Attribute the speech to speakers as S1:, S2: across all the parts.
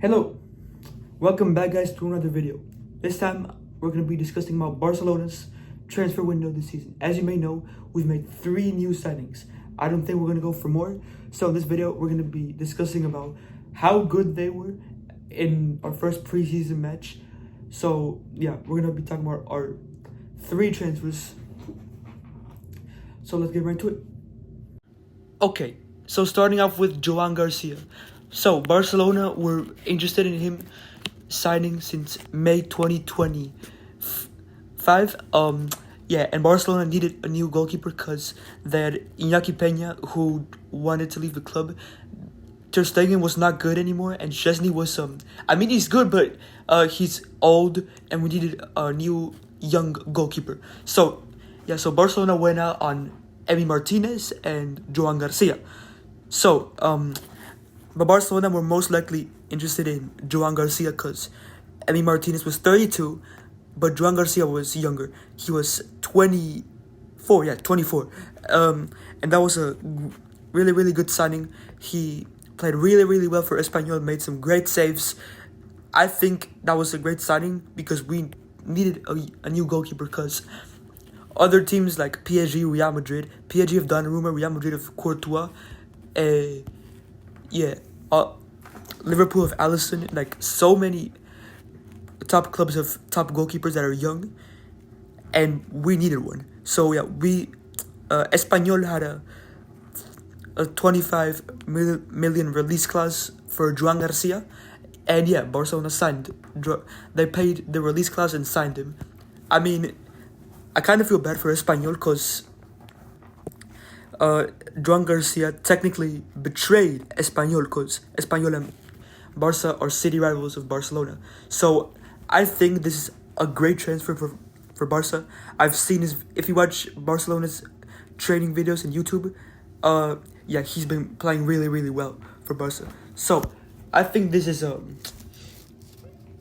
S1: Hello, welcome back guys to another video. This time we're going to be discussing about Barcelona's transfer window this season. As you may know, we've made 3 new signings. I don't think we're going to go for more. So in this video we're going to be discussing about how good they were in our first preseason match. So yeah, we're going to be talking about our 3 transfers. So let's get right to it. Okay, so starting off with Joan Garcia. So Barcelona were interested in him signing since May 2025. And Barcelona needed a new goalkeeper because they had Iñaki Peña, who wanted to leave the club. Ter Stegen was not good anymore, and Szczesny was he's good, but he's old, and we needed a new young goalkeeper. So Barcelona went out on Emi Martinez and Joan Garcia. So but Barcelona were most likely interested in Joan Garcia because Emi Martinez was 32, but Joan Garcia was younger. He was 24, and that was a really, really good signing. He played really, really well for Espanyol, made some great saves. I think that was a great signing because we needed a new goalkeeper because other teams like PSG, Real Madrid, PSG have Donnarumma, Real Madrid of Courtois, Liverpool of Alisson, like so many top clubs have top goalkeepers that are young, and we needed one. So Espanyol had a 25 million release clause for Joan Garcia, and Barcelona signed. They paid the release clause and signed him. I mean, I kind of feel bad for Espanyol because Joan Garcia technically betrayed Espanyol because Espanyol and Barca are city rivals of Barcelona. So I think this is a great transfer for Barca. I've seen if you watch Barcelona's training videos on YouTube, he's been playing really, really well for Barca. So I think this is an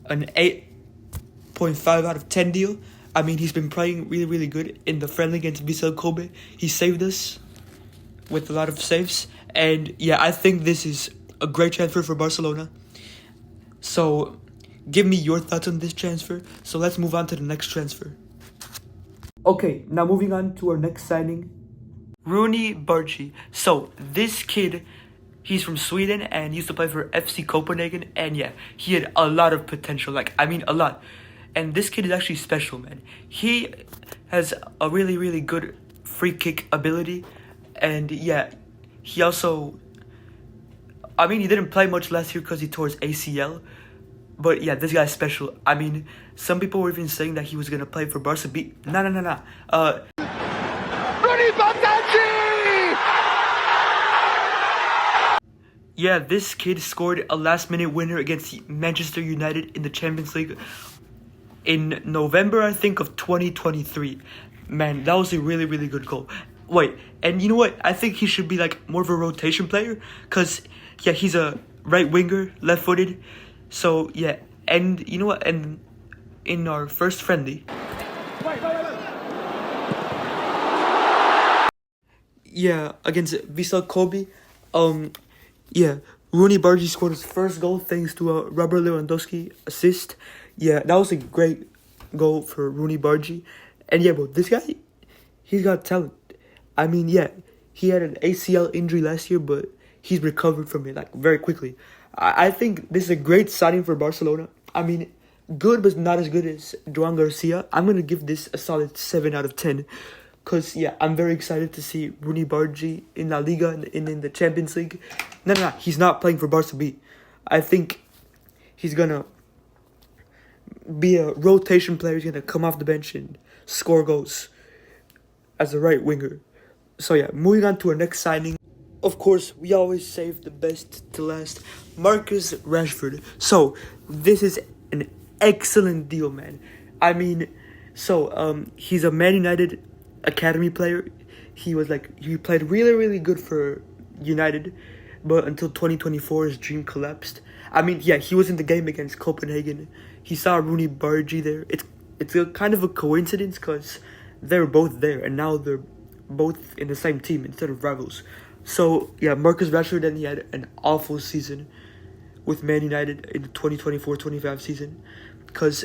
S1: 8.5 out of 10 deal. I mean, he's been playing really, really good in the friendly against Vissel Kobe. He saved us with a lot of saves. And I think this is a great transfer for Barcelona. So give me your thoughts on this transfer. So let's move on to the next transfer. Okay, now moving on to our next signing. Roony Bardghi. So this kid, he's from Sweden and used to play for FC Copenhagen. And he had a lot of potential. A lot. And this kid is actually special, man. He has a really, really good free kick ability. And he also, he didn't play much last year because he tore his ACL. But this guy's special. I mean, some people were even saying that he was going to play for Barca B. No.
S2: Roony
S1: This kid scored a last-minute winner against Manchester United in the Champions League in November, I think, of 2023. Man, that was a really, really good goal. Wait, and you know what? I think he should be more of a rotation player because he's a right winger, left-footed. So and you know what? And in our first friendly, against Vissel Kobe, Roony Bardghi scored his first goal thanks to a Robert Lewandowski assist. That was a great goal for Roony Bardghi. And bro, this guy, he's got talent. I mean, he had an ACL injury last year, but he's recovered from it very quickly. I think this is a great signing for Barcelona. I mean, good, but not as good as Joan Garcia. I'm going to give this a solid 7 out of 10. Because, I'm very excited to see Roony Bardghi in La Liga and in the Champions League. No, he's not playing for Barca B. I think he's going to be a rotation player. He's going to come off the bench and score goals as a right winger. So, moving on to our next signing. Of course, we always save the best to last. Marcus Rashford. So, this is an excellent deal, man. I mean, he's a Man United academy player. He played really, really good for United, but until 2024, his dream collapsed. I mean, he was in the game against Copenhagen. He saw Roony Bardghi there. It's a kind of a coincidence because they were both there, and now they're both in the same team instead of rivals. So, Marcus Rashford, then he had an awful season with Man United in the 2024-25 season because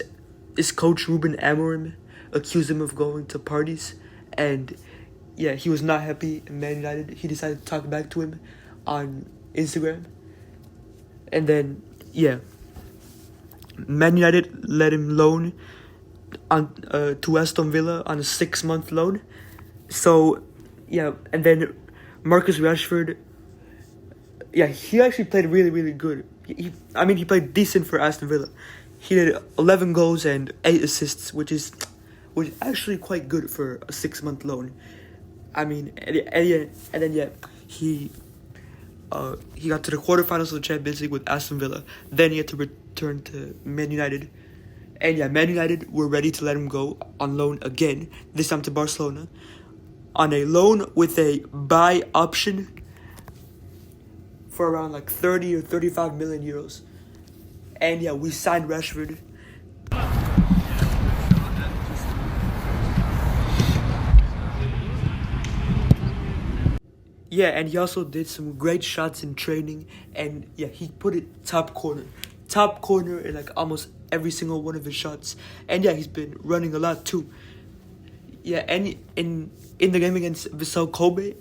S1: his coach Ruben Amorim accused him of going to parties, and yeah, he was not happy in Man United. He decided to talk back to him on Instagram, and then yeah, Man United let him loan on to Aston Villa on a 6-month loan. So yeah, and then Marcus Rashford, yeah, he actually played really, really good. He played decent for Aston Villa. He did 11 goals and 8 assists, which is actually quite good for a 6-month loan. I mean, and then yeah, he got to the quarterfinals of the Champions League with Aston Villa. Then he had to return to Man United. And yeah, Man United were ready to let him go on loan again, this time to Barcelona, on a loan with a buy option for around like 30 or 35 million euros. And yeah, we signed Rashford. Yeah, and he also did some great shots in training, and yeah, he put it top corner in like almost every single one of his shots. And yeah, he's been running a lot too. Yeah, and in the game against Vissel Kobe,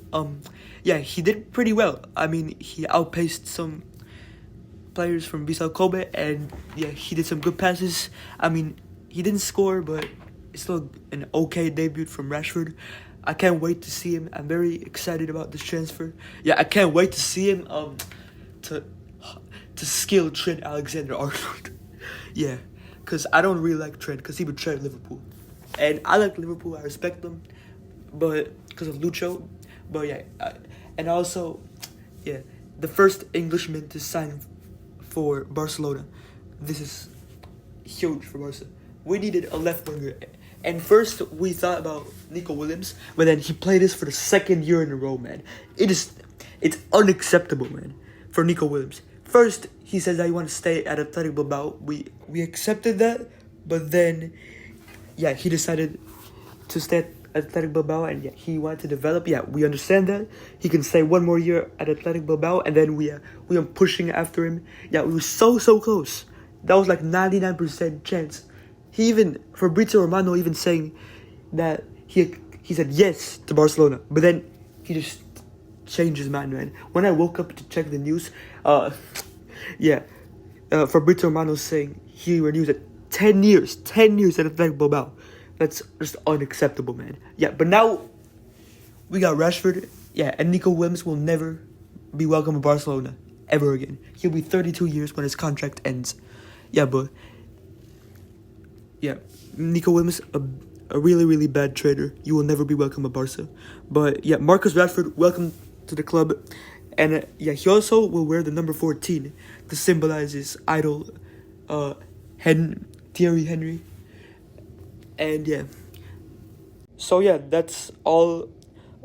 S1: yeah, he did pretty well. I mean, he outpaced some players from Vissel Kobe, and yeah, he did some good passes. I mean, he didn't score, but it's still an okay debut from Rashford. I can't wait to see him. I'm very excited about this transfer. Yeah, I can't wait to see him to skill Trent Alexander-Arnold. Yeah, because I don't really like Trent because he betrayed Liverpool. And I like Liverpool, I respect them, but because of Lucho. But yeah, and also, yeah, the first Englishman to sign for Barcelona. This is huge for Barca. We needed a left winger. And first, we thought about Nico Williams, but then he played this for the 2nd year in a row, man. It's unacceptable, man, for Nico Williams. First, he says that he wants to stay at Athletic Bilbao. We accepted that, but then, yeah, he decided to stay at Athletic Bilbao, and yeah, he wanted to develop. Yeah, we understand that. He can stay 1 more year at Athletic Bilbao, and then we are pushing after him. Yeah, we were so close. That was like 99% chance. Fabrizio Romano even saying that he said yes to Barcelona, but then he just changed his mind, man. When I woke up to check the news, Fabrizio Romano saying he renews at 10 years at Athletic Bilbao. That's just unacceptable, man. Yeah, but now we got Rashford, yeah, and Nico Williams will never be welcome to Barcelona ever again. He'll be 32 years when his contract ends. Yeah, but yeah, Nico Williams, a really, really bad trader. You will never be welcome at Barca. But yeah, Marcus Rashford, welcome to the club. And yeah, he also will wear the number 14 to symbolize his idol, Thierry Henry. And yeah. So yeah, that's all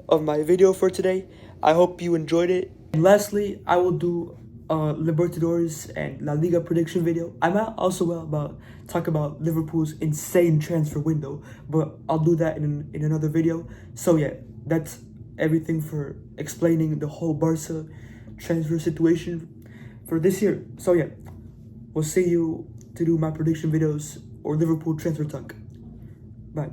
S1: of my video for today. I hope you enjoyed it. And lastly, I will do Libertadores and La Liga prediction video. I might also talk about Liverpool's insane transfer window, but I'll do that in another video. So yeah, that's everything for explaining the whole Barca transfer situation for this year. So yeah, we'll see you to do my prediction videos or Liverpool transfer talk. Bye.